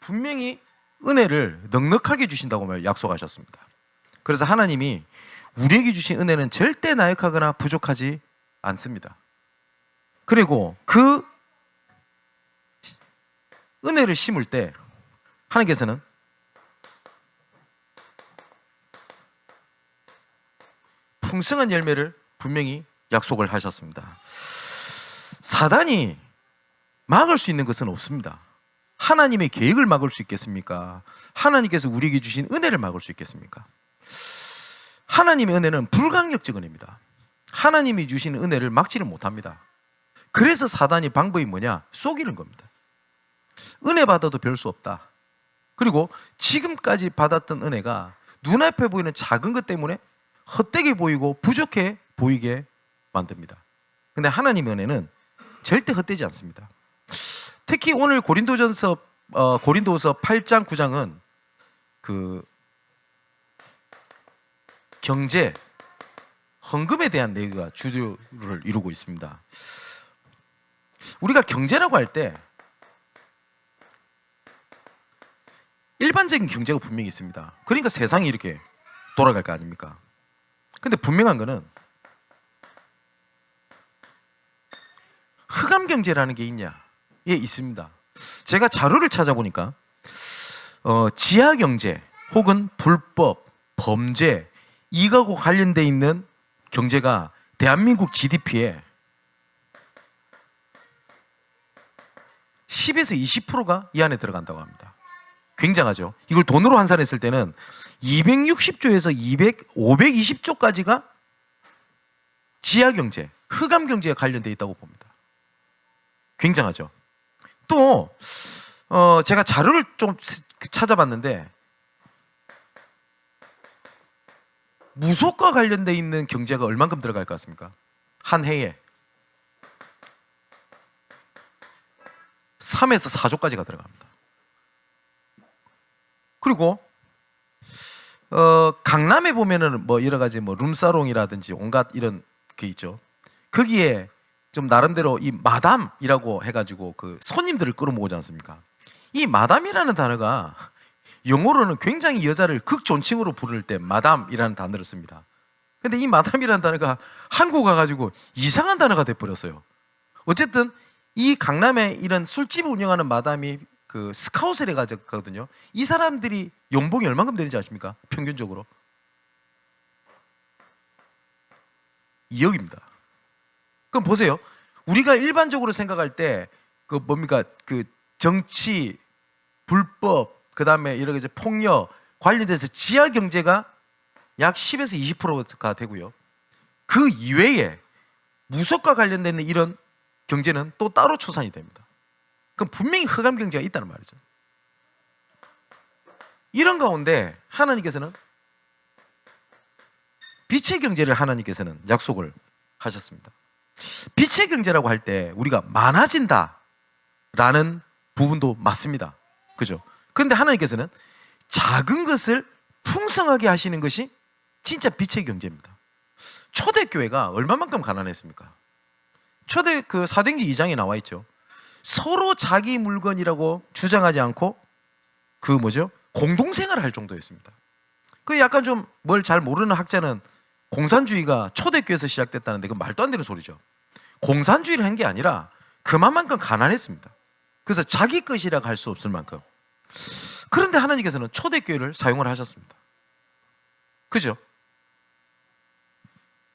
분명히 은혜를 넉넉하게 주신다고 약속하셨습니다. 그래서 하나님이 우리에게 주신 은혜는 절대 나약하거나 부족하지 않습니다. 그리고 그 은혜를 심을 때 하나님께서는 풍성한 열매를 분명히 약속을 하셨습니다. 사단이 막을 수 있는 것은 없습니다. 하나님의 계획을 막을 수 있겠습니까? 하나님께서 우리에게 주신 은혜를 막을 수 있겠습니까? 하나님의 은혜는 불강력적 은혜입니다. 하나님이 주시는 은혜를 막지를 못합니다. 그래서 사단이 방법이 뭐냐? 속이는 겁니다. 은혜 받아도 별 수 없다. 그리고 지금까지 받았던 은혜가 눈앞에 보이는 작은 것 때문에 헛되게 보이고 부족해 보이게 만듭니다. 근데 하나님의 은혜는 절대 헛되지 않습니다. 특히 오늘 고린도서 8장 9장은 그 경제, 헌금에 대한 내용이 주류를 이루고 있습니다. 우리가 경제라고 할 때 일반적인 경제가 분명히 있습니다. 그러니까 세상이 이렇게 돌아갈 거 아닙니까? 근데 분명한 거는 흑암 경제라는 게 있냐? 예, 있습니다. 제가 자료를 찾아보니까 지하 경제 혹은 불법, 범죄 이거하고 관련돼 있는 경제가 대한민국 GDP에 10에서 20%가 이 안에 들어간다고 합니다. 굉장하죠. 이걸 돈으로 환산했을 때는 260조에서 520조까지가 지하 경제, 흑암 경제에 관련돼 있다고 봅니다. 굉장하죠. 또 제가 자료를 좀 찾아봤는데 무속과 관련돼 있는 경제가 얼만큼 들어갈 것 같습니까? 한 해에 3에서 4조까지가 들어갑니다. 그리고 강남에 보면은 뭐 여러 가지 뭐 룸사롱이라든지 온갖 이런 게 있죠. 거기에 좀 나름대로 이 마담이라고 해가지고 그 손님들을 끌어모으지 않습니까? 이 마담이라는 단어가 영어로는 굉장히 여자를 극존칭으로 부를 때 마담이라는 단어를 씁니다. 근데 이 마담이라는 단어가 한국 와가지고 이상한 단어가 돼버렸어요. 어쨌든 이 강남에 이런 술집을 운영하는 마담이 그 스카웃을 해가지거든요. 이 사람들이 연봉이 얼마큼 되는지 아십니까? 평균적으로 2억입니다. 그럼 보세요. 우리가 일반적으로 생각할 때 그 뭡니까? 그 정치, 불법, 그 다음에 여러 가지 폭력 관련돼서 지하 경제가 약 10에서 20%가 되고요. 그 이외에 무속과 관련된 이런 경제는 또 따로 추산이 됩니다. 그럼 분명히 흑암 경제가 있다는 말이죠. 이런 가운데 하나님께서는 빛의 경제를 하나님께서는 약속을 하셨습니다. 빛의 경제라고 할 때 우리가 많아진다라는 부분도 맞습니다. 그죠? 그런데 하나님께서는 작은 것을 풍성하게 하시는 것이 진짜 빛의 경제입니다. 초대교회가 얼마만큼 가난했습니까? 초대 그 사도행전 2장에 나와 있죠. 서로 자기 물건이라고 주장하지 않고 그 뭐죠? 공동생활을 할 정도였습니다. 그 약간 좀 뭘 잘 모르는 학자는 공산주의가 초대교회에서 시작됐다는데 그 말도 안 되는 소리죠. 공산주의를 한 게 아니라 그만큼 가난했습니다. 그래서 자기 것이라고 할 수 없을 만큼. 그런데 하나님께서는 초대교회를 사용을 하셨습니다. 그죠?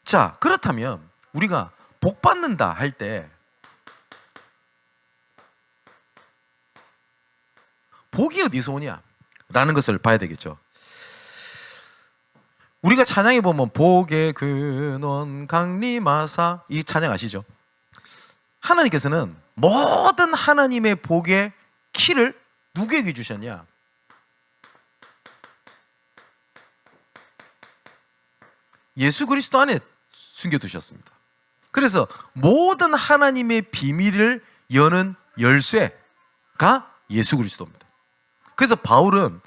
자, 그렇다면 우리가 복 받는다 할 때 복이 어디서 오냐? 라는 것을 봐야 되겠죠. 우리가 찬양에 보면 복의 근원 강림하사 이 찬양 아시죠? 하나님께서는 모든 하나님의 복의 키를 누구에게 주셨냐? 예수 그리스도 안에 숨겨두셨습니다. 그래서 모든 하나님의 비밀을 여는 열쇠가 예수 그리스도입니다. 그래서 바울은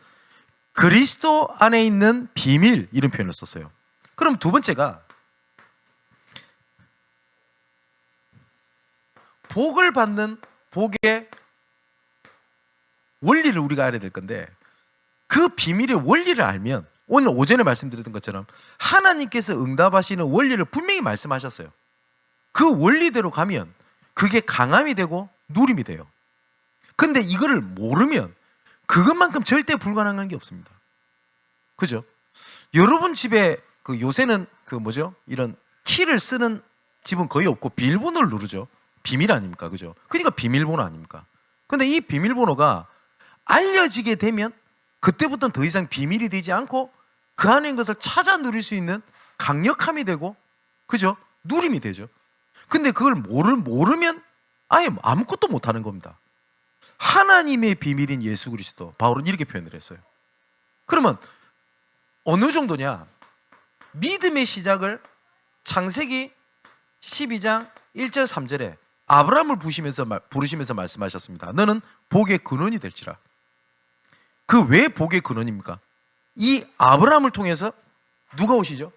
그리스도 안에 있는 비밀 이런 표현을 썼어요. 그럼 두 번째가 복을 받는 복의 원리를 우리가 알아야 될 건데, 그 비밀의 원리를 알면 오늘 오전에 말씀드렸던 것처럼 하나님께서 응답하시는 원리를 분명히 말씀하셨어요. 그 원리대로 가면 그게 강함이 되고 누림이 돼요. 근데 이거를 모르면 그것만큼 절대 불가능한 게 없습니다. 그죠? 여러분 집에 요새는 이런 키를 쓰는 집은 거의 없고 비밀번호를 누르죠. 비밀 아닙니까? 그죠? 그러니까 비밀번호 아닙니까? 근데 이 비밀번호가 알려지게 되면 그때부터는 더 이상 비밀이 되지 않고 그 안에 있는 것을 찾아 누릴 수 있는 강력함이 되고, 그죠? 누림이 되죠. 근데 그걸 모르면 아예 아무것도 못하는 겁니다. 하나님의 비밀인 예수 그리스도, 바울은 이렇게 표현을 했어요. 그러면 어느 정도냐? 믿음의 시작을 창세기 12장 1절 3절에 아브라함을 부르시면서 말씀하셨습니다. 너는 복의 근원이 될지라. 그 왜 복의 근원입니까? 이 아브라함을 통해서 누가 오시죠?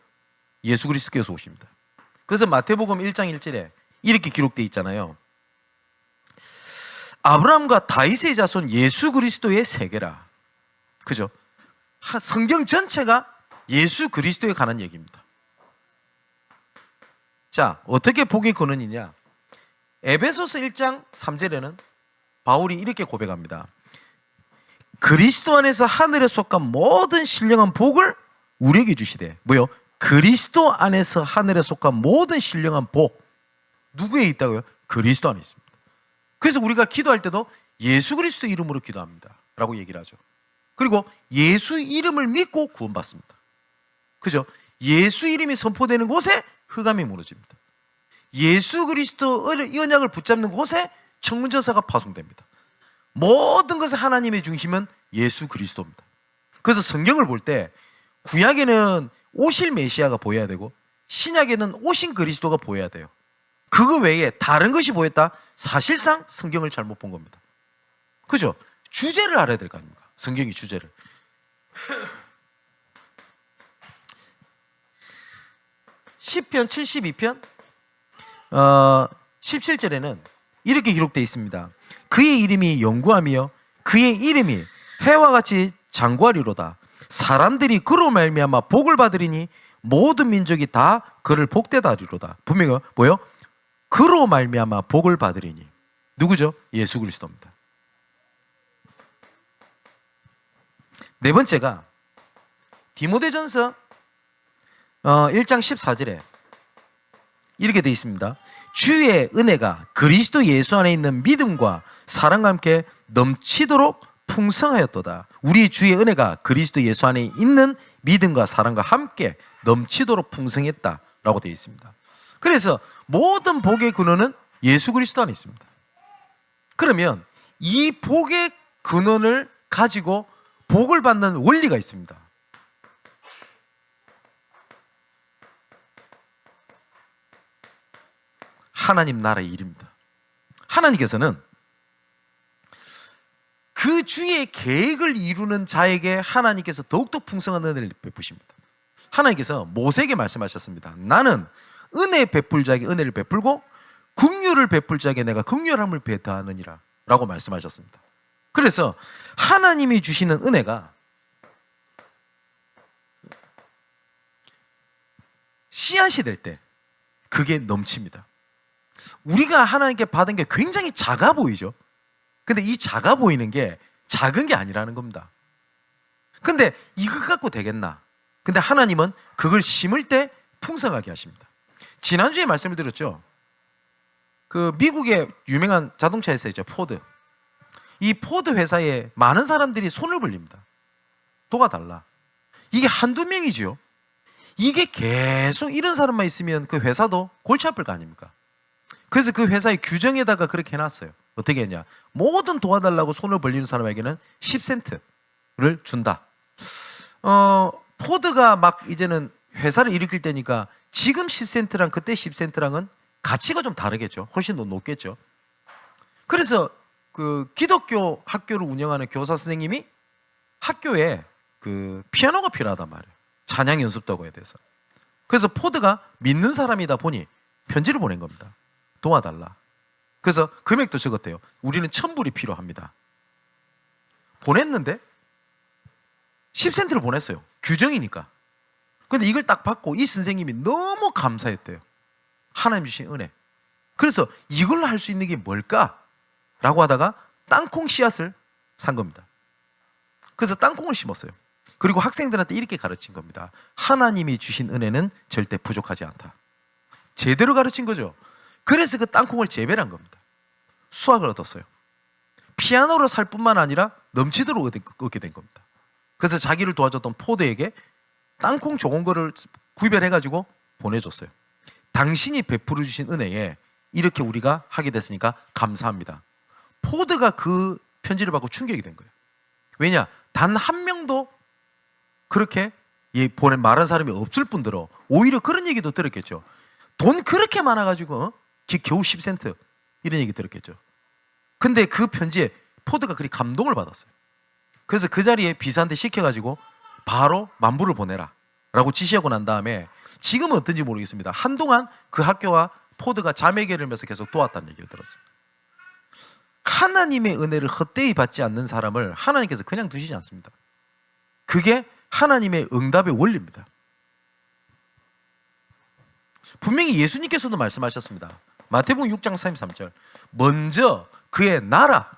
예수 그리스도께서 오십니다. 그래서 마태복음 1장 1절에 이렇게 기록되어 있잖아요. 아브라함과 다윗의 자손 예수 그리스도의 세계라. 그죠? 성경 전체가 예수 그리스도에 관한 얘기입니다. 자, 어떻게 복의 근원이냐? 에베소서 1장 3절에는 바울이 이렇게 고백합니다. 그리스도 안에서 하늘에 속한 모든 신령한 복을 우리에게 주시되. 뭐요? 그리스도 안에서 하늘에 속한 모든 신령한 복. 누구에 있다고요? 그리스도 안에 있습니다. 그래서 우리가 기도할 때도 예수 그리스도 이름으로 기도합니다 라고 얘기를 하죠. 그리고 예수 이름을 믿고 구원받습니다. 그죠? 예수 이름이 선포되는 곳에 흑암이 무너집니다. 예수 그리스도의 언약을 붙잡는 곳에 청문전사가 파송됩니다. 모든 것의 하나님의 중심은 예수 그리스도입니다. 그래서 성경을 볼 때 구약에는 오실 메시아가 보여야 되고 신약에는 오신 그리스도가 보여야 돼요. 그거 외에 다른 것이 보였다? 사실상 성경을 잘못 본 겁니다. 그죠? 주제를 알아야 될 거 아닙니까? 성경의 주제를. 시편 72편 17절에는 이렇게 기록되어 있습니다. 그의 이름이 영구하며 그의 이름이 해와 같이 장구하리로다. 사람들이 그로 말미암아 복을 받으리니 모든 민족이 다 그를 복되다 하리로다. 분명히 뭐요? 그로 말미암아 복을 받으리니. 누구죠? 예수 그리스도입니다. 네 번째가 디모데전서 1장 14절에 이렇게 되어 있습니다. 주의 은혜가 그리스도 예수 안에 있는 믿음과 사랑과 함께 넘치도록 풍성하였도다. 우리 주의 은혜가 그리스도 예수 안에 있는 믿음과 사랑과 함께 넘치도록 풍성했다라고 되어 있습니다. 그래서 모든 복의 근원은 예수 그리스도 안에 있습니다. 그러면 이 복의 근원을 가지고 복을 받는 원리가 있습니다. 하나님 나라의 일입니다. 하나님께서는 그 주의 계획을 이루는 자에게 하나님께서 더욱더 풍성한 은혜를 베푸십니다. 하나님께서 모세에게 말씀하셨습니다. 나는 은혜 베풀 자에게 은혜를 베풀고 긍휼을 베풀 자에게 내가 긍휼함을 베다하느니라 라고 말씀하셨습니다. 그래서 하나님이 주시는 은혜가 씨앗이 될 때 그게 넘칩니다. 우리가 하나님께 받은 게 굉장히 작아 보이죠. 근데 이 작아 보이는 게 작은 게 아니라는 겁니다. 근데 이거 갖고 되겠나? 근데 하나님은 그걸 심을 때 풍성하게 하십니다. 지난주에 말씀을 드렸죠. 그 미국의 유명한 자동차 회사이죠. 포드. 이 포드 회사에 많은 사람들이 손을 벌립니다. 도와달라. 이게 한두 명이지요. 이게 계속 이런 사람만 있으면 그 회사도 골치 아플 거 아닙니까? 그래서 그 회사의 규정에다가 그렇게 해놨어요. 어떻게 했냐? 모든 도와달라고 손을 벌리는 사람에게는 10센트를 준다. 포드가 막 이제는 회사를 일으킬 때니까 지금 10센트랑 그때 10센트랑은 가치가 좀 다르겠죠. 훨씬 더 높겠죠. 그래서 그 기독교 학교를 운영하는 교사 선생님이 학교에 그 피아노가 필요하단 말이에요. 찬양 연습도 하고 해야 돼서. 그래서 포드가 믿는 사람이다 보니 편지를 보낸 겁니다. 도와달라. 그래서 금액도 적었대요. 우리는 1,000불이 필요합니다. 보냈는데 10센트를 보냈어요. 규정이니까. 근데 이걸 딱 받고 이 선생님이 너무 감사했대요. 하나님 주신 은혜. 그래서 이걸로 할 수 있는 게 뭘까? 라고 하다가 땅콩 씨앗을 산 겁니다. 그래서 땅콩을 심었어요. 그리고 학생들한테 이렇게 가르친 겁니다. 하나님이 주신 은혜는 절대 부족하지 않다. 제대로 가르친 거죠. 그래서 그 땅콩을 재배를 한 겁니다. 수확을 얻었어요. 피아노를 살 뿐만 아니라 넘치도록 얻게 된 겁니다. 그래서 자기를 도와줬던 포드에게 땅콩 좋은 거를 구별해가지고 보내줬어요. 당신이 베풀어 주신 은혜에 이렇게 우리가 하게 됐으니까 감사합니다. 포드가 그 편지를 받고 충격이 된 거예요. 왜냐? 단 한 명도 그렇게 보낸 말한 사람이 없을 뿐더러 오히려 그런 얘기도 들었겠죠. 돈 그렇게 많아가지고 겨우 10센트 이런 얘기 들었겠죠. 근데 그 편지에 포드가 그리 감동을 받았어요. 그래서 그 자리에 비서한테 시켜가지고 바로 10,000불을 보내라 라고 지시하고 난 다음에 지금은 어떤지 모르겠습니다. 한동안 그 학교와 포드가 자매결을 계속 도왔다는 얘기를 들었습니다. 하나님의 은혜를 헛되이 받지 않는 사람을 하나님께서 그냥 두시지 않습니다. 그게 하나님의 응답의 원리입니다. 분명히 예수님께서도 말씀하셨습니다. 마태복음 6장 33절 먼저 그의 나라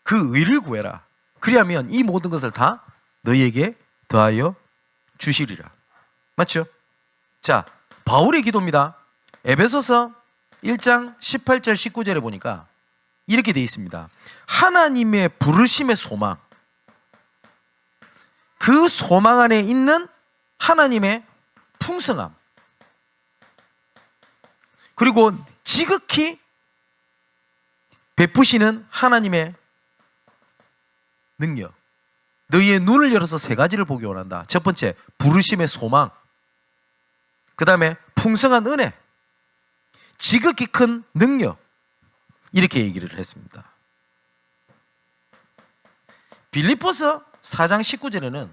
그 의를 구해라. 그리하면 이 모든 것을 다 너희에게 더하여 주시리라. 맞죠? 자, 바울의 기도입니다. 에베소서 1장 18절 19절에 보니까 이렇게 되어 있습니다. 하나님의 부르심의 소망, 그 소망 안에 있는 하나님의 풍성함, 그리고 지극히 베푸시는 하나님의 능력. 너희의 눈을 열어서 3가지를 보기 원한다. 첫 번째, 부르심의 소망. 그 다음에 풍성한 은혜, 지극히 큰 능력. 이렇게 얘기를 했습니다. 빌립보서 4장 19절에는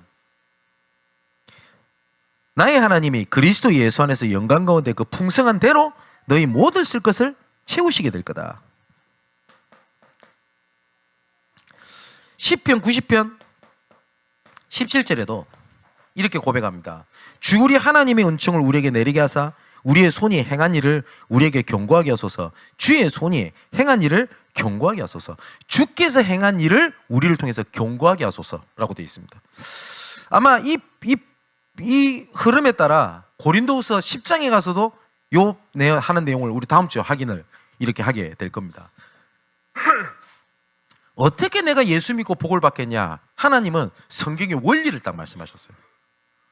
나의 하나님이 그리스도 예수 안에서 영광 가운데 그 풍성한 대로 너희 모든 쓸 것을 채우시게 될 거다. 시편 90편 17절에도 이렇게 고백합니다. 주 우리 하나님의 은총을 우리에게 내리게 하사 우리의 손이 행한 일을 우리에게 경고하게 하소서. 주의 손이 행한 일을 경고하게 하소서. 주께서 행한 일을 우리를 통해서 경고하게 하소서라고 되어 있습니다. 아마 이 흐름에 따라 고린도후서 10장에 가서도 요 하는 내용을 우리 다음 주에 확인을 이렇게 하게 될 겁니다. 어떻게 내가 예수 믿고 복을 받겠냐? 하나님은 성경의 원리를 딱 말씀하셨어요.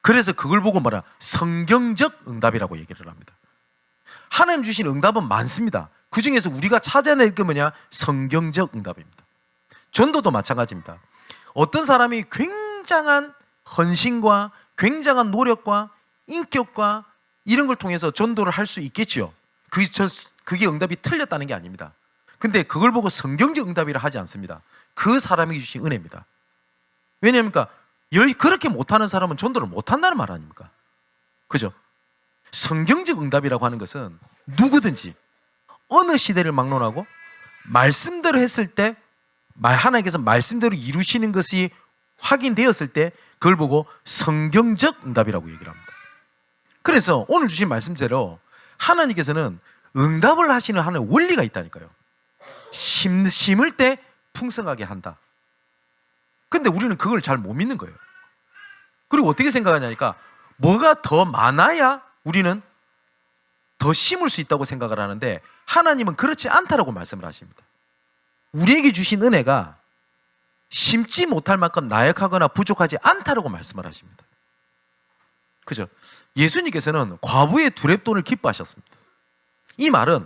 그래서 그걸 보고 말하 성경적 응답이라고 얘기를 합니다. 하나님 주신 응답은 많습니다. 그 중에서 우리가 찾아낼 게 뭐냐? 성경적 응답입니다. 전도도 마찬가지입니다. 어떤 사람이 굉장한 헌신과 굉장한 노력과 인격과 이런 걸 통해서 전도를 할 수 있겠지요. 그게 응답이 틀렸다는 게 아닙니다. 근데 그걸 보고 성경적 응답이라 하지 않습니다. 그 사람이 주신 은혜입니다. 왜냐합니까? 그렇게 못하는 사람은 전도를 못한다는 말 아닙니까? 그죠? 성경적 응답이라고 하는 것은 누구든지 어느 시대를 막론하고 말씀대로 했을 때 하나님께서 말씀대로 이루시는 것이 확인되었을 때 그걸 보고 성경적 응답이라고 얘기를 합니다. 그래서 오늘 주신 말씀대로 하나님께서는 응답을 하시는 하나의 원리가 있다니까요. 심을 때 풍성하게 한다. 근데 우리는 그걸 잘 못 믿는 거예요. 그리고 어떻게 생각하냐니까 뭐가 더 많아야 우리는 더 심을 수 있다고 생각을 하는데 하나님은 그렇지 않다라고 말씀을 하십니다. 우리에게 주신 은혜가 심지 못할 만큼 나약하거나 부족하지 않다라고 말씀을 하십니다. 그죠? 예수님께서는 과부의 두렙돈을 기뻐하셨습니다. 이 말은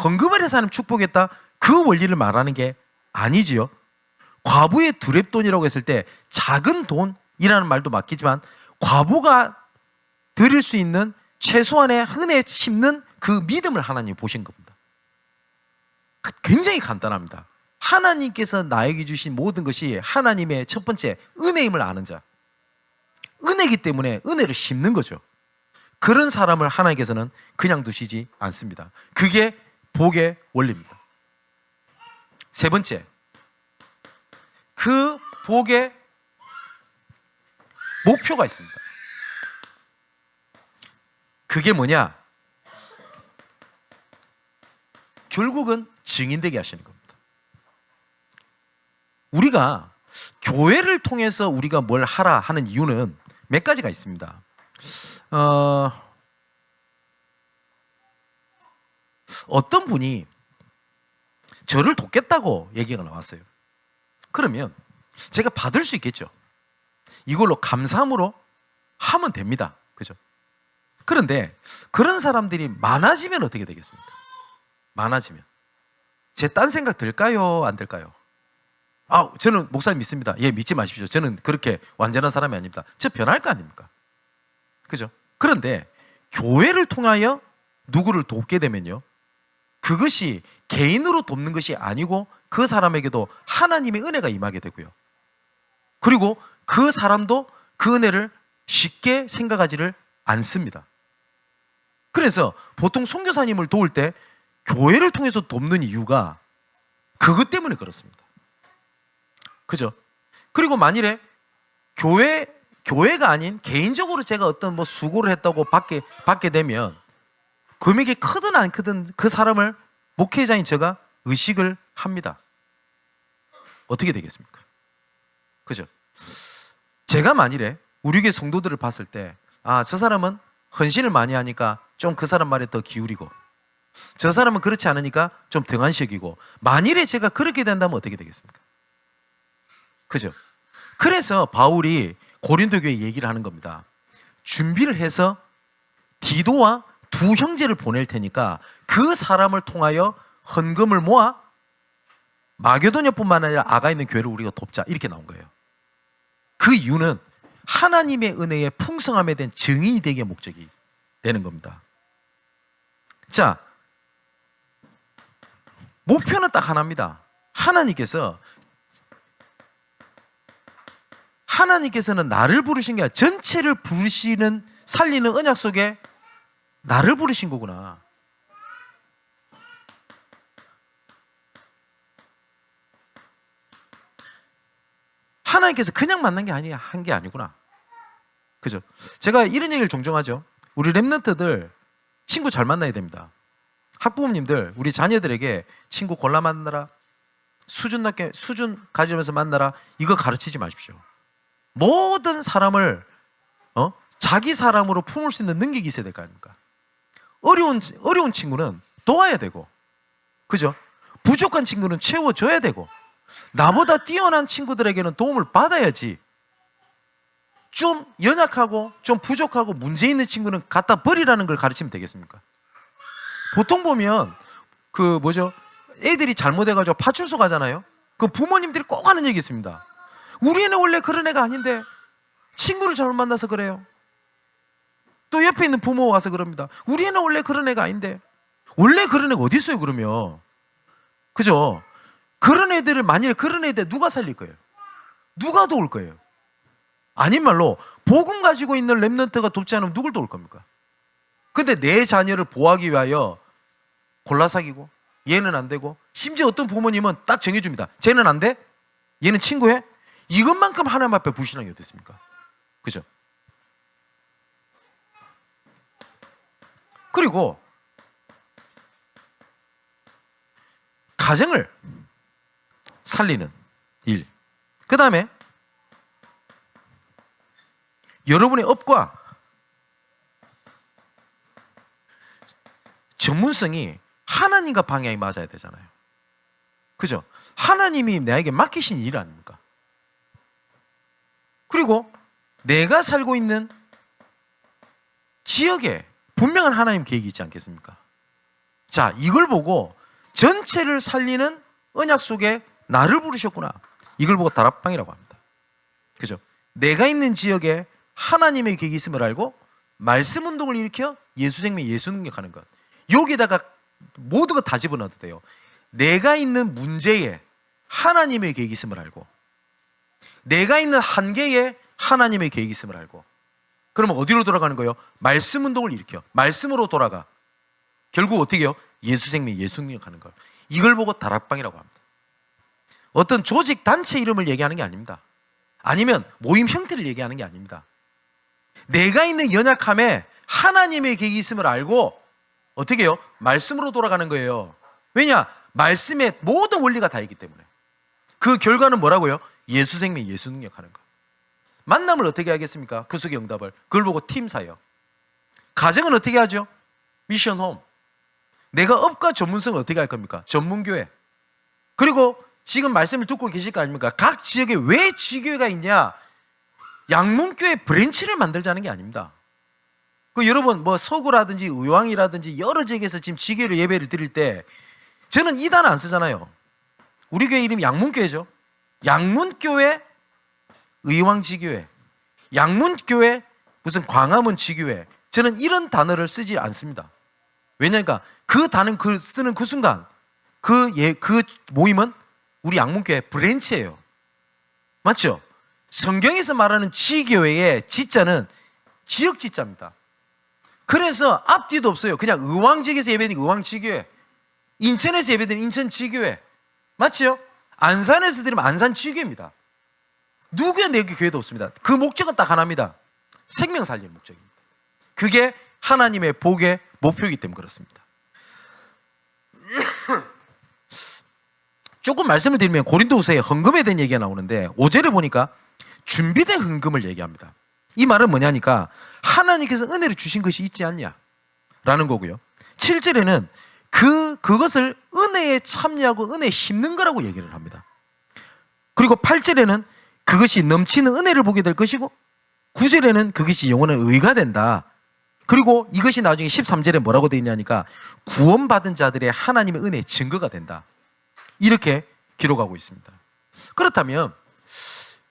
헌금을 해서 하나님 축복했다 그 원리를 말하는 게 아니지요. 과부의 두렙돈이라고 했을 때 작은 돈이라는 말도 맞겠지만 과부가 드릴 수 있는 최소한의 은혜에 심는 그 믿음을 하나님 보신 겁니다. 굉장히 간단합니다. 하나님께서 나에게 주신 모든 것이 하나님의 첫 번째 은혜임을 아는 자. 은혜이기 때문에 은혜를 심는 거죠. 그런 사람을 하나님께서는 그냥 두시지 않습니다. 그게 복의 원리입니다. 세 번째, 그 복의 목표가 있습니다. 그게 뭐냐? 결국은 증인되게 하시는 겁니다. 우리가 교회를 통해서 우리가 뭘 하라 하는 이유는 몇 가지가 있습니다. 어떤 분이 저를 돕겠다고 얘기가 나왔어요. 그러면 제가 받을 수 있겠죠. 이걸로 감사함으로 하면 됩니다. 그죠? 그런데 그런 사람들이 많아지면 어떻게 되겠습니까? 많아지면 제 딴 생각 들까요? 안 들까요? 저는 목사님 믿습니다. 예, 믿지 마십시오. 저는 그렇게 완전한 사람이 아닙니다. 저 변할 거 아닙니까? 그죠? 그런데 교회를 통하여 누구를 돕게 되면요, 그것이 개인으로 돕는 것이 아니고 그 사람에게도 하나님의 은혜가 임하게 되고요, 그리고 그 사람도 그 은혜를 쉽게 생각하지를 않습니다. 그래서 보통 선교사님을 도울 때 교회를 통해서 돕는 이유가 그것 때문에 그렇습니다. 그죠? 그리고 만일에 교회가 아닌 개인적으로 제가 어떤 수고를 했다고 받게 되면 금액이 크든 안 크든 그 사람을 목회자인 제가 의식을 합니다. 어떻게 되겠습니까? 그죠? 제가 만일에 우리 교회 성도들을 봤을 때 저 사람은 헌신을 많이 하니까 좀 그 사람 말에 더 기울이고, 저 사람은 그렇지 않으니까 좀 등한시이고, 만일에 제가 그렇게 된다면 어떻게 되겠습니까? 그죠? 그래서 바울이 고린도 교회에 얘기를 하는 겁니다. 준비를 해서 디도와 두 형제를 보낼 테니까 그 사람을 통하여 헌금을 모아 마게도냐뿐만 아니라 아가에 있는 교회를 우리가 돕자, 이렇게 나온 거예요. 그 이유는 하나님의 은혜의 풍성함에 대한 증인이 되기의 목적이 되는 겁니다. 자, 목표는 딱 하나입니다. 하나님께서는 나를 부르신 게 아니라 전체를 부르시는, 살리는 언약 속에 나를 부르신 거구나. 하나님께서 그냥 만난 게 아니야, 한 게 아니구나. 그죠? 제가 이런 얘기를 종종 하죠. 우리 랩런트들 친구 잘 만나야 됩니다. 학부모님들 우리 자녀들에게 친구 골라 만나라, 수준 가지면서 만나라, 이거 가르치지 마십시오. 모든 사람을 자기 사람으로 품을 수 있는 능력이 있어야 될 거 아닙니까? 어려운 친구는 도와야 되고, 그죠? 부족한 친구는 채워줘야 되고, 나보다 뛰어난 친구들에게는 도움을 받아야지. 좀 연약하고 좀 부족하고 문제 있는 친구는 갖다 버리라는 걸 가르치면 되겠습니까? 보통 보면 애들이 잘못해가지고 파출소 가잖아요. 그 부모님들이 꼭 하는 얘기 있습니다. 우리 애는 원래 그런 애가 아닌데 친구를 잘못 만나서 그래요. 또 옆에 있는 부모가 와서 그럽니다. 우리 애는 원래 그런 애가 아닌데. 원래 그런 애가 어디 있어요, 그러면? 그죠? 만일에 그런 애들 누가 살릴 거예요? 누가 도울 거예요? 아닌 말로 복음 가지고 있는 랩런트가 돕지 않으면 누굴 도울 겁니까? 근데 내 자녀를 보호하기 위하여 골라 사귀고, 얘는 안 되고, 심지어 어떤 부모님은 딱 정해줍니다. 쟤는 안 돼? 얘는 친구해? 이것만큼 하나님 앞에 불신한 게 어떻습니까? 그죠? 그리고 가정을 살리는 일, 그 다음에 여러분의 업과 전문성이 하나님과 방향이 맞아야 되잖아요. 그죠? 하나님이 나에게 맡기신 일 아닙니까? 그리고 내가 살고 있는 지역에 분명한 하나님 계획이 있지 않겠습니까? 자, 이걸 보고 전체를 살리는 언약 속에 나를 부르셨구나, 이걸 보고 다락방이라고 합니다. 그죠? 내가 있는 지역에 하나님의 계획이 있음을 알고 말씀 운동을 일으켜 예수 생명, 예수 능력하는 것, 여기다가 모든 거 다 집어넣어도 돼요. 내가 있는 문제에 하나님의 계획이 있음을 알고, 내가 있는 한계에 하나님의 계획이 있음을 알고, 그러면 어디로 돌아가는 거예요? 말씀 운동을 일으켜 말씀으로 돌아가. 결국 어떻게 해요? 예수 생명, 예수 능력 하는 걸. 이걸 보고 다락방이라고 합니다. 어떤 조직 단체 이름을 얘기하는 게 아닙니다. 아니면 모임 형태를 얘기하는 게 아닙니다. 내가 있는 연약함에 하나님의 계획이 있음을 알고 어떻게 해요? 말씀으로 돌아가는 거예요. 왜냐? 말씀에 모든 원리가 다 있기 때문에. 그 결과는 뭐라고요? 예수 생명, 예수 능력 하는 거. 만남을 어떻게 하겠습니까? 그 속의 응답을. 그걸 보고 팀 사역. 가정은 어떻게 하죠? 미션 홈. 내가 업과 전문성을 어떻게 할 겁니까? 전문교회. 그리고 지금 말씀을 듣고 계실 거 아닙니까? 각 지역에 왜 지교회가 있냐? 양문교회 브랜치를 만들자는 게 아닙니다. 그 여러분 뭐 서구라든지 의왕이라든지 여러 지역에서 지금 지교회를 예배를 드릴 때 저는 이 단어 안 쓰잖아요. 우리 교회 이름이 양문교회죠. 양문교회 의왕지교회, 양문교회 무슨 광화문 지교회, 저는 이런 단어를 쓰지 않습니다. 왜냐니까 그 단어 쓰는 그 순간 그 모임은 우리 양문교회 브랜치예요. 맞죠? 성경에서 말하는 지교회의 지자는 지역 지자입니다. 그래서 앞뒤도 없어요. 그냥 의왕지역에서 예배드리는 의왕지교회, 인천에서 예배드리는 인천지교회, 맞죠? 안산에서 드리면 안산지교회입니다. 누구의 내 교회도 없습니다. 그 목적은 딱 하나입니다. 생명 살리는 목적입니다. 그게 하나님의 복의 목표이기 때문에 그렇습니다. 조금 말씀을 드리면 고린도후서에 헌금에 대한 얘기가 나오는데 5절에 보니까 준비된 헌금을 얘기합니다. 이 말은 뭐냐니까 하나님께서 은혜를 주신 것이 있지 않냐 라는 거고요. 7절에는 그것을 은혜에 참여하고 은혜에 심는 거라고 얘기를 합니다. 그리고 8절에는 그것이 넘치는 은혜를 보게 될 것이고 9절에는 그것이 영원한 의가 된다. 그리고 이것이 나중에 13절에 뭐라고 되어 있냐니까 구원받은 자들의 하나님의 은혜의 증거가 된다. 이렇게 기록하고 있습니다. 그렇다면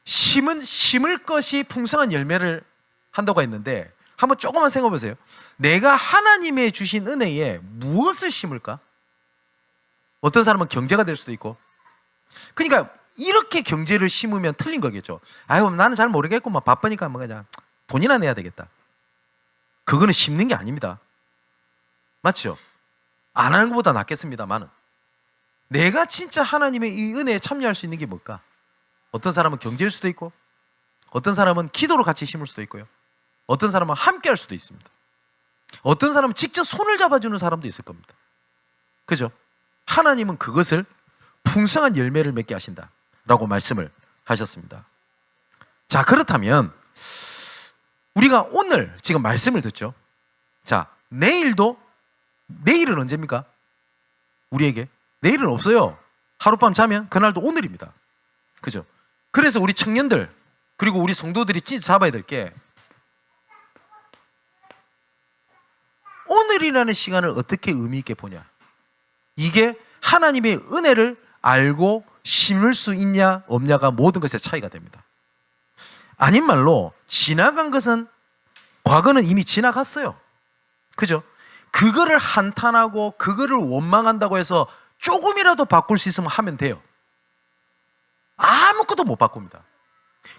심을 것이 풍성한 열매를 한다고 했는데 한번 조금만 생각해 보세요. 내가 하나님의 주신 은혜에 무엇을 심을까? 어떤 사람은 경제가 될 수도 있고, 그러니까 이렇게 경제를 심으면 틀린 거겠죠. 아유, 나는 잘 모르겠고 막 바쁘니까 뭐 그냥 돈이나 내야 되겠다. 그거는 심는 게 아닙니다. 맞죠? 안 하는 것보다 낫겠습니다만은 내가 진짜 하나님의 이 은혜에 참여할 수 있는 게 뭘까? 어떤 사람은 경제일 수도 있고, 어떤 사람은 기도로 같이 심을 수도 있고요, 어떤 사람은 함께 할 수도 있습니다. 어떤 사람은 직접 손을 잡아주는 사람도 있을 겁니다. 그죠? 하나님은 그것을 풍성한 열매를 맺게 하신다 라고 말씀을 하셨습니다. 자, 그렇다면 우리가 오늘 지금 말씀을 듣죠. 자, 내일은 언제입니까? 우리에게 내일은 없어요. 하룻밤 자면 그날도 오늘입니다. 그죠? 그래서 우리 청년들 그리고 우리 성도들이 진짜 잡아야 될 게 오늘이라는 시간을 어떻게 의미 있게 보냐. 이게 하나님의 은혜를 알고 심을 수 있냐 없냐가 모든 것의 차이가 됩니다. 아닌 말로 지나간 것은 과거는 이미 지나갔어요. 그죠? 그거를 한탄하고 그거를 원망한다고 해서 조금이라도 바꿀 수 있으면 하면 돼요. 아무것도 못 바꿉니다.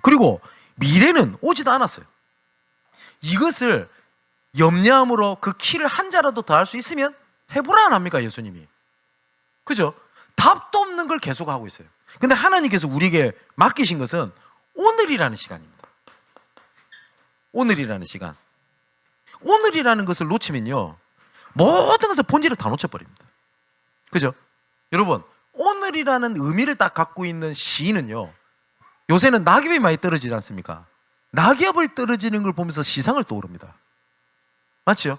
그리고 미래는 오지도 않았어요. 이것을 염려함으로 그 키를 한 자라도 더 할 수 있으면 해보라 안 합니까, 예수님이? 그죠? 답도 없는 걸 계속 하고 있어요. 근데 하나님께서 우리에게 맡기신 것은 오늘이라는 시간입니다. 오늘이라는 시간. 오늘이라는 것을 놓치면요, 모든 것을 본질을 다 놓쳐버립니다. 그죠? 여러분, 오늘이라는 의미를 딱 갖고 있는 시인은요, 요새는 낙엽이 많이 떨어지지 않습니까? 낙엽을 떨어지는 걸 보면서 시상을 떠오릅니다. 맞죠?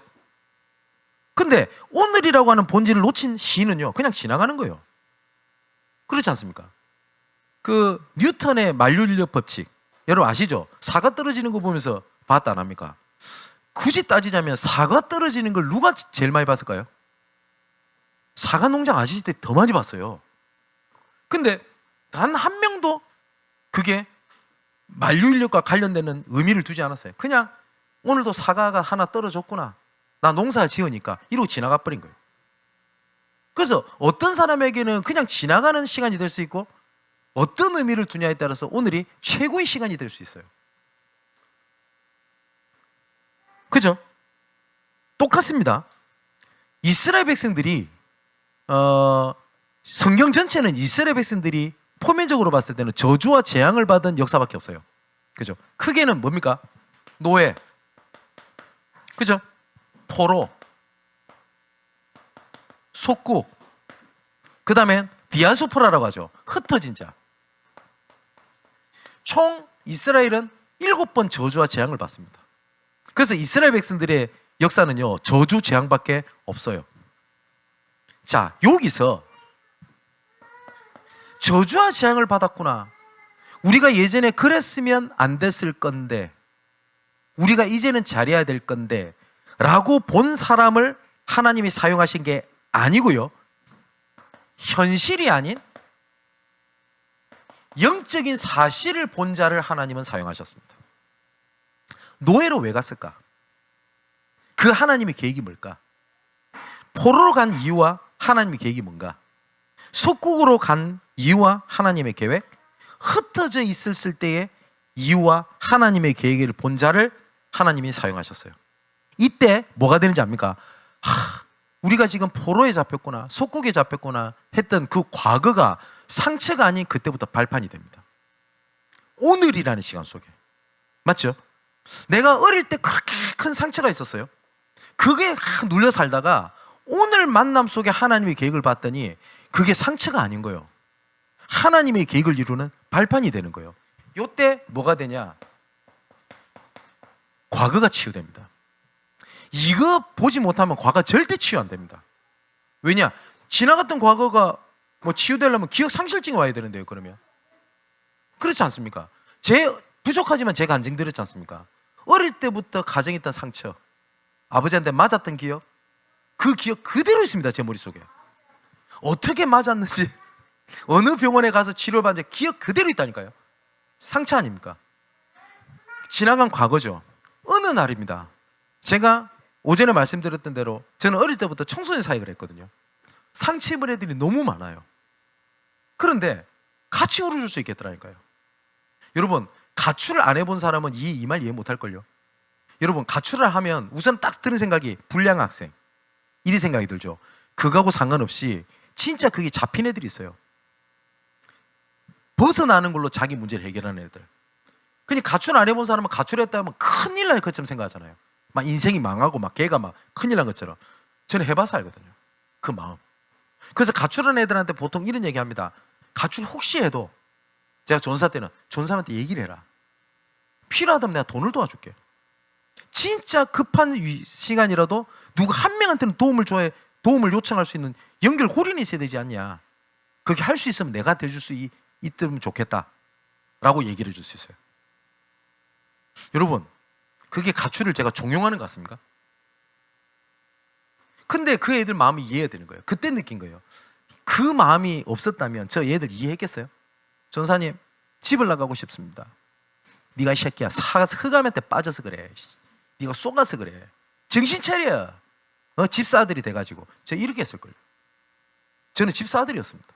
근데 오늘이라고 하는 본질을 놓친 시인은요, 그냥 지나가는 거예요. 그렇지 않습니까? 그 뉴턴의 만류인력 법칙 여러분 아시죠? 사과 떨어지는 거 보면서 봤다 안 합니까? 굳이 따지자면 사과 떨어지는 걸 누가 제일 많이 봤을까요? 사과 농장 아시실 때 더 많이 봤어요. 근데 단 한 명도 그게 만류인력과 관련되는 의미를 두지 않았어요. 그냥 오늘도 사과가 하나 떨어졌구나, 나 농사 지으니까, 이러고 지나가 버린 거예요. 그래서 어떤 사람에게는 그냥 지나가는 시간이 될 수 있고 어떤 의미를 두냐에 따라서 오늘이 최고의 시간이 될 수 있어요. 그죠? 똑같습니다. 이스라엘 백성들이 성경 전체는 이스라엘 백성들이 표면적으로 봤을 때는 저주와 재앙을 받은 역사밖에 없어요. 그죠? 크게는 뭡니까? 노예, 그죠? 포로, 속국, 그 다음에 디아스포라라고 하죠. 흩어진 자. 총 이스라엘은 7번 저주와 재앙을 받습니다. 그래서 이스라엘 백성들의 역사는요, 저주 재앙밖에 없어요. 자, 여기서 저주와 재앙을 받았구나. 우리가 예전에 그랬으면 안 됐을 건데, 우리가 이제는 잘해야 될 건데 라고 본 사람을 하나님이 사용하신 게 아니고요, 현실이 아닌 영적인 사실을 본 자를 하나님은 사용하셨습니다. 노예로 왜 갔을까? 그 하나님의 계획이 뭘까? 포로로 간 이유와 하나님의 계획이 뭔가? 속국으로 간 이유와 하나님의 계획, 흩어져 있었을 때의 이유와 하나님의 계획을 본 자를 하나님이 사용하셨어요. 이때 뭐가 되는지 압니까? 우리가 지금 포로에 잡혔구나, 속국에 잡혔구나 했던 그 과거가 상처가 아닌 그때부터 발판이 됩니다. 오늘이라는 시간 속에. 맞죠? 내가 어릴 때 그렇게 큰 상처가 있었어요. 그게 눌려 살다가 오늘 만남 속에 하나님의 계획을 봤더니 그게 상처가 아닌 거예요. 하나님의 계획을 이루는 발판이 되는 거예요. 이때 뭐가 되냐? 과거가 치유됩니다. 이거 보지 못하면 과거 절대 치유 안 됩니다. 왜냐? 지나갔던 과거가 뭐 치유되려면 기억 상실증이 와야 되는데요. 그러면 그렇지 않습니까? 부족하지만 제가 안증드렸지 않습니까? 어릴 때부터 가정에 있던 상처, 아버지한테 맞았던 기억, 그 기억 그대로 있습니다. 제 머릿속에. 어떻게 맞았는지, 어느 병원에 가서 치료를 받는지 기억 그대로 있다니까요. 상처 아닙니까? 지나간 과거죠. 어느 날입니다. 제가 오전에 말씀드렸던 대로 저는 어릴 때부터 청소년 사역을 했거든요. 상처 입은 애들이 너무 많아요. 그런데 같이 울어줄 수 있겠더라니까요. 여러분, 가출을 안 해본 사람은 이 말 이해 못할걸요. 여러분, 가출을 하면 우선 딱 드는 생각이 불량 학생, 이리 생각이 들죠. 그거하고 상관없이 진짜 그게 잡힌 애들이 있어요. 벗어나는 걸로 자기 문제를 해결하는 애들. 그냥 가출 안 해본 사람은 가출했다 하면 큰일 날 것처럼 생각하잖아요. 막 인생이 망하고 막 걔가 막 큰일 난 것처럼. 저는 해봐서 알거든요. 그 마음. 그래서 가출한 애들한테 보통 이런 얘기 합니다. 가출 혹시 해도 제가 전사 때는 전사한테 얘기를 해라. 필요하다면 내가 돈을 도와줄게. 진짜 급한 시간이라도 누구 한 명한테는 도움을 요청할 수 있는 연결고리는 있어야 되지 않냐. 그렇게 할 수 있으면 내가 대줄 수 있으면 좋겠다 라고 얘기를 해줄 수 있어요. 여러분, 그게 가출을 제가 종용하는 것 같습니까? 근데 그 애들 마음이 이해가 되는 거예요. 그때 느낀 거예요. 그 마음이 없었다면 저 얘들 이해했겠어요? 전사님, 집을 나가고 싶습니다. 네가 이 새끼야 흑암한테 빠져서 그래. 네가 속아서 그래. 정신 차려. 집사아들이 돼가지고. 저 이렇게 했을걸요. 저는 집사아들이었습니다.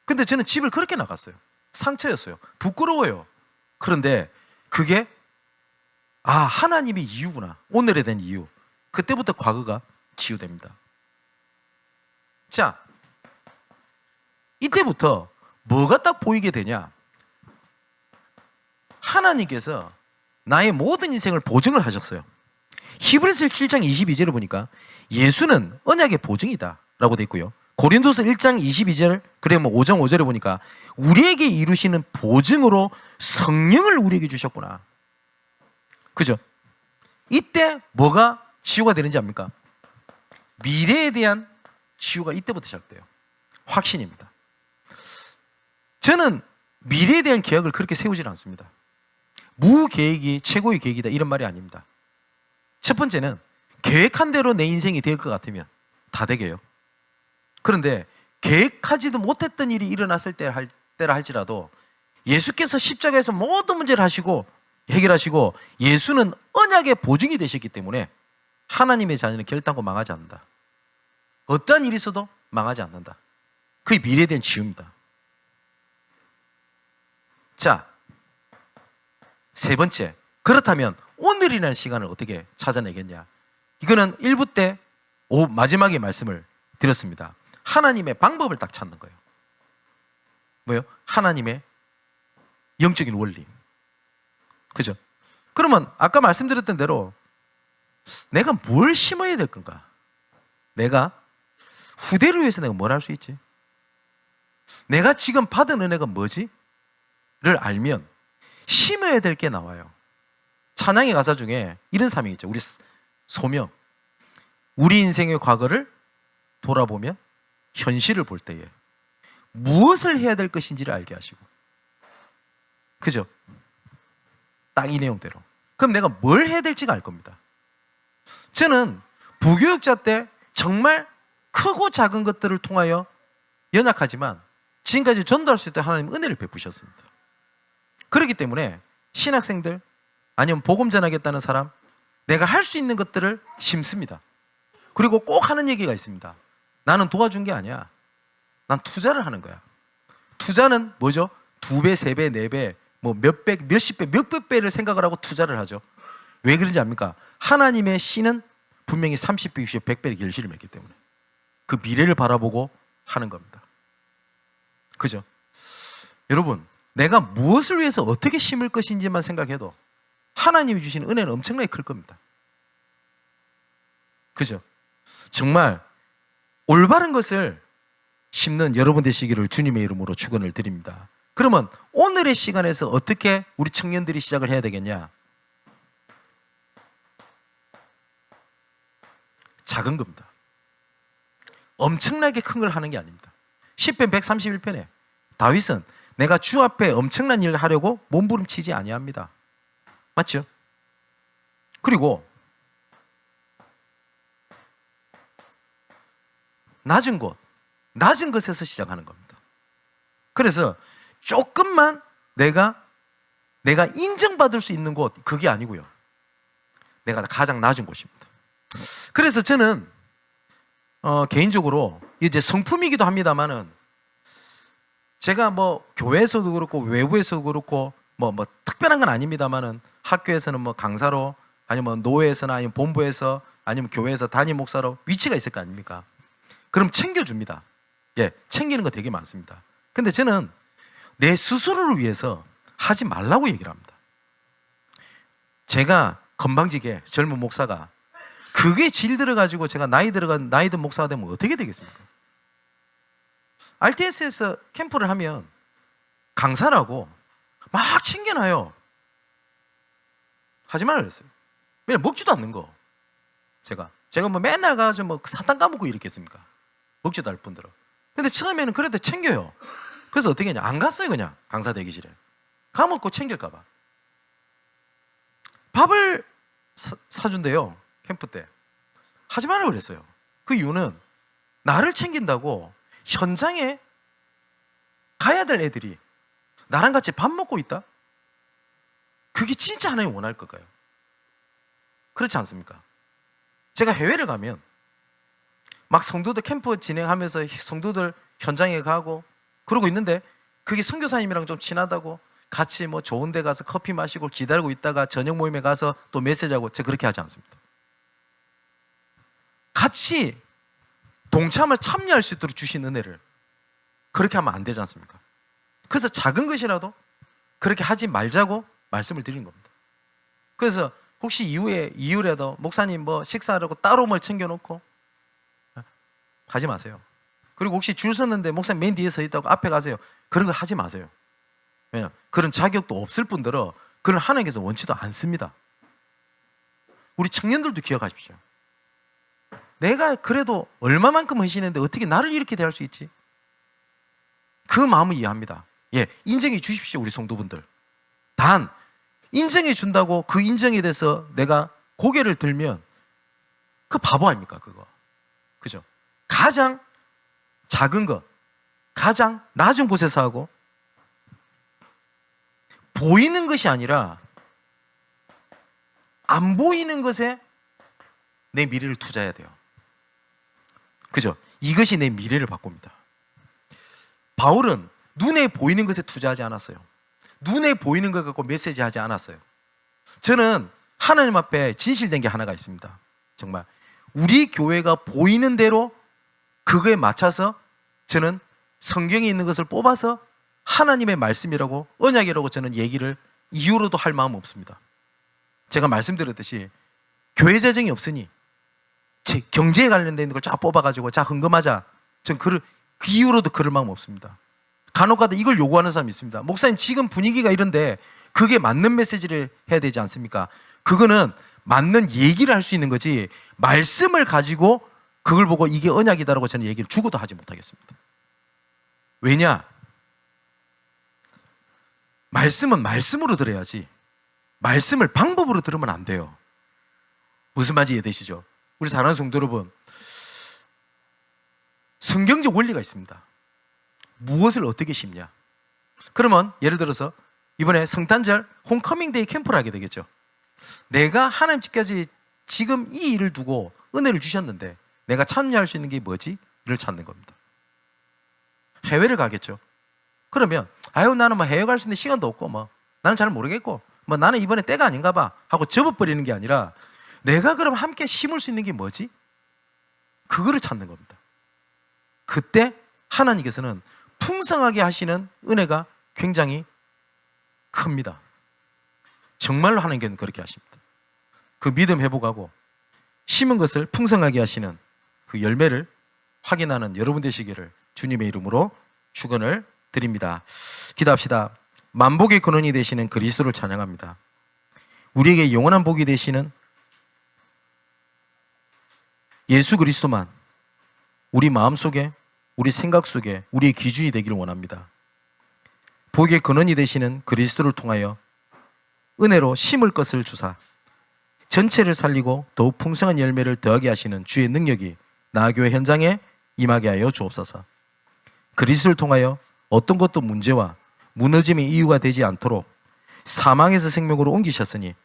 근데 저는 집을 그렇게 나갔어요. 상처였어요. 부끄러워요. 그런데 그게 하나님의 이유구나. 오늘에 대한 이유. 그때부터 과거가 치유됩니다. 자, 이때부터 뭐가 딱 보이게 되냐? 하나님께서 나의 모든 인생을 보증을 하셨어요. 히브리서 7장 22절을 보니까 예수는 언약의 보증이다 라고 되어 있고요. 고린도서 1장 22절 그러면 5장 5절에 보니까 우리에게 이루시는 보증으로 성령을 우리에게 주셨구나. 그죠? 이때 뭐가 치유가 되는지 압니까? 미래에 대한 치유가 이때부터 시작돼요. 확신입니다. 저는 미래에 대한 계획을 그렇게 세우지는 않습니다. 무계획이 최고의 계획이다 이런 말이 아닙니다. 첫 번째는 계획한 대로 내 인생이 될 것 같으면 다 되게요. 그런데 계획하지도 못했던 일이 일어났을 때라 할지라도 예수께서 십자가에서 모든 문제를 해결하시고 예수는 언약의 보증이 되셨기 때문에 하나님의 자녀는 결단코 망하지 않는다. 어떠한 일이 있어도 망하지 않는다. 그게 미래에 대한 지음이다. 자, 세 번째, 그렇다면 오늘이라는 시간을 어떻게 찾아내겠냐? 이거는 1부 때 마지막에 말씀을 드렸습니다. 하나님의 방법을 딱 찾는 거예요. 뭐요? 하나님의 영적인 원리. 그죠? 그러면 아까 말씀드렸던 대로 내가 뭘 심어야 될 건가? 내가 후대를 위해서 내가 뭘 할 수 있지? 내가 지금 받은 은혜가 뭐지? 를 알면 심어야 될 게 나와요. 찬양의 가사 중에 이런 사명이 있죠. 우리 소명. 우리 인생의 과거를 돌아보며 현실을 볼 때에 무엇을 해야 될 것인지를 알게 하시고. 그죠? 딱 이 내용대로. 그럼 내가 뭘 해야 될지가 알 겁니다. 저는 부교육자 때 정말 크고 작은 것들을 통하여 연약하지만 지금까지 전도할 수 있도록 하나님 은혜를 베푸셨습니다. 그렇기 때문에 신학생들 아니면 복음 전하겠다는 사람, 내가 할 수 있는 것들을 심습니다. 그리고 꼭 하는 얘기가 있습니다. 나는 도와준 게 아니야. 난 투자를 하는 거야. 투자는 뭐죠? 2배, 3배, 4배, 뭐 몇백, 몇십 배, 몇백 배를 생각을 하고 투자를 하죠. 왜 그런지 압니까? 하나님의 씨는 분명히 30배, 60배, 100배의 결실을 맺기 때문에 그 미래를 바라보고 하는 겁니다. 그죠? 여러분, 내가 무엇을 위해서 어떻게 심을 것인지만 생각해도 하나님이 주신 은혜는 엄청나게 클 겁니다. 그죠? 정말 올바른 것을 심는 여러분 되시기를 주님의 이름으로 축원을 드립니다. 그러면 오늘의 시간에서 어떻게 우리 청년들이 시작을 해야 되겠냐? 작은 겁니다. 엄청나게 큰 걸 하는 게 아닙니다. 시편 131편에 다윗은 내가 주 앞에 엄청난 일을 하려고 몸부림치지 아니합니다. 맞죠? 그리고 낮은 곳, 낮은 것에서 시작하는 겁니다. 그래서 조금만 내가 인정받을 수 있는 곳, 그게 아니고요. 내가 가장 낮은 곳입니다. 그래서 저는 개인적으로 이제 성품이기도 합니다만은 제가 뭐 교회에서도 그렇고 외부에서도 그렇고 뭐 특별한 건 아닙니다만은 학교에서는 뭐 강사로 아니면 노회에서나 아니면 본부에서 아니면 교회에서 담임 목사로 위치가 있을 거 아닙니까? 그럼 챙겨줍니다. 예, 챙기는 거 되게 많습니다. 근데 저는 내 스스로를 위해서 하지 말라고 얘기를 합니다. 제가 건방지게 젊은 목사가 그게 질 들어가지고 제가 나이 든 목사가 되면 어떻게 되겠습니까? RTS에서 캠프를 하면 강사라고 막 챙겨놔요. 하지 말라 그랬어요. 왜냐면 먹지도 않는 거. 제가 뭐 맨날 가서 뭐 사탕 까먹고 이랬겠습니까? 먹지도 않을 뿐더러. 근데 처음에는 그래도 챙겨요. 그래서 어떻게 했냐? 안 갔어요, 그냥 강사 대기실에. 가먹고 챙길까봐. 밥을 사준대요, 캠프 때. 하지 말라고 그랬어요. 그 이유는 나를 챙긴다고 현장에 가야 될 애들이 나랑 같이 밥 먹고 있다? 그게 진짜 하나님 원할 걸까요? 그렇지 않습니까? 제가 해외를 가면 막 성도들 캠프 진행하면서 성도들 현장에 가고 그러고 있는데 그게 선교사님이랑 좀 친하다고 같이 뭐 좋은 데 가서 커피 마시고 기다리고 있다가 저녁 모임에 가서 또 메시지하고 제가 그렇게 하지 않습니다. 같이 동참을 참여할 수 있도록 주신 은혜를 그렇게 하면 안 되지 않습니까? 그래서 작은 것이라도 그렇게 하지 말자고 말씀을 드린 겁니다. 그래서 혹시 이후라도 목사님 뭐 식사하라고 따로 뭘 챙겨놓고 하지 마세요. 그리고 혹시 줄 섰는데 목사님 맨 뒤에 서 있다고 앞에 가세요. 그런 거 하지 마세요. 왜냐? 그런 자격도 없을 뿐더러 그런 하나님께서 원치도 않습니다. 우리 청년들도 기억하십시오. 내가 그래도 얼마만큼 헌신했는데 어떻게 나를 이렇게 대할 수 있지? 그 마음을 이해합니다. 예, 인정해 주십시오, 우리 성도분들. 단 인정해 준다고 그 인정에 대해서 내가 고개를 들면 그 바보 아닙니까, 그거? 그죠? 가장 작은 것, 가장 낮은 곳에서 하고 보이는 것이 아니라 안 보이는 것에 내 미래를 투자해야 돼요. 그죠? 이것이 내 미래를 바꿉니다. 바울은 눈에 보이는 것에 투자하지 않았어요. 눈에 보이는 것 갖고 메시지하지 않았어요. 저는 하나님 앞에 진실된 게 하나가 있습니다. 정말 우리 교회가 보이는 대로 그거에 맞춰서 저는 성경에 있는 것을 뽑아서 하나님의 말씀이라고 언약이라고 저는 얘기를 이유로도 할 마음 없습니다. 제가 말씀드렸듯이 교회 재정이 없으니 제 경제에 관련된 걸 쫙 뽑아가지고 자 헌금하자. 전 그 이유로도 그럴 마음 없습니다. 간혹가다 이걸 요구하는 사람이 있습니다. 목사님 지금 분위기가 이런데 그게 맞는 메시지를 해야 되지 않습니까? 그거는 맞는 얘기를 할 수 있는 거지 말씀을 가지고 그걸 보고 이게 언약이다라고 저는 얘기를 죽어도 하지 못하겠습니다. 왜냐? 말씀은 말씀으로 들어야지 말씀을 방법으로 들으면 안 돼요. 무슨 말인지 이해되시죠? 우리 사랑하는 성도 여러분, 성경적 원리가 있습니다. 무엇을 어떻게 심냐? 그러면 예를 들어서 이번에 성탄절 홈커밍데이 캠프를 하게 되겠죠. 내가 하나님께까지 지금 이 일을 두고 은혜를 주셨는데 내가 참여할 수 있는 게 뭐지? 이를 찾는 겁니다. 해외를 가겠죠. 그러면 아유 나는 뭐 해외 갈 수 있는 시간도 없고 뭐 나는 잘 모르겠고 뭐 나는 이번에 때가 아닌가 봐 하고 접어버리는 게 아니라 내가 그럼 함께 심을 수 있는 게 뭐지? 그거를 찾는 겁니다. 그때 하나님께서는 풍성하게 하시는 은혜가 굉장히 큽니다. 정말로 하나님께서는 그렇게 하십니다. 그 믿음 회복하고 심은 것을 풍성하게 하시는 그 열매를 확인하는 여러분 되시기를 주님의 이름으로 축원을 드립니다. 기도합시다. 만복의 근원이 되시는 그리스도를 찬양합니다. 우리에게 영원한 복이 되시는 예수 그리스도만 우리 마음속에 우리 생각 속에 우리의 기준이 되기를 원합니다. 복의 근원이 되시는 그리스도를 통하여 은혜로 심을 것을 주사 전체를 살리고 더욱 풍성한 열매를 더하게 하시는 주의 능력이 나교회 현장에 임하게 하여 주옵소서. 그리스도를 통하여 어떤 것도 문제와 무너짐의 이유가 되지 않도록 사망에서 생명으로 옮기셨으니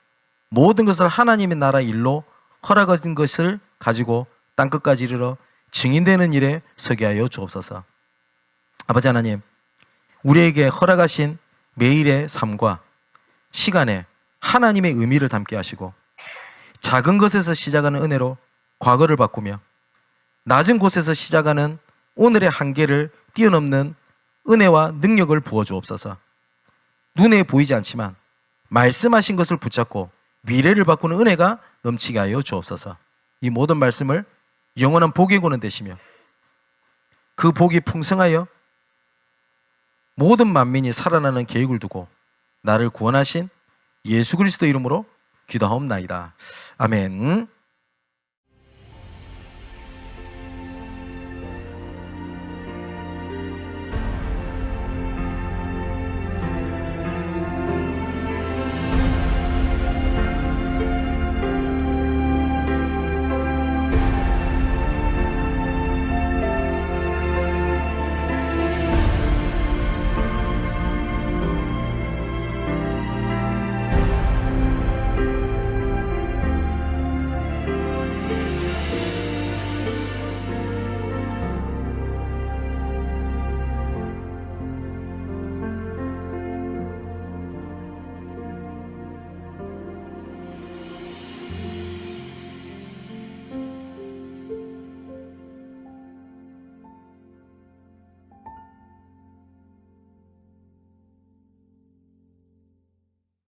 모든 것을 하나님의 나라 일로 허락하신 것을 가지고 땅끝까지 이르러 증인되는 일에 서게 하여 주옵소서. 아버지 하나님, 우리에게 허락하신 매일의 삶과 시간에 하나님의 의미를 담게 하시고 작은 것에서 시작하는 은혜로 과거를 바꾸며 낮은 곳에서 시작하는 오늘의 한계를 뛰어넘는 은혜와 능력을 부어주옵소서. 눈에 보이지 않지만 말씀하신 것을 붙잡고 미래를 바꾸는 은혜가 넘치게 하여 주옵소서. 이 모든 말씀을 영원한 복의 근원 되시며 그 복이 풍성하여 모든 만민이 살아나는 계획을 두고 나를 구원하신 예수 그리스도 이름으로 기도하옵나이다. 아멘.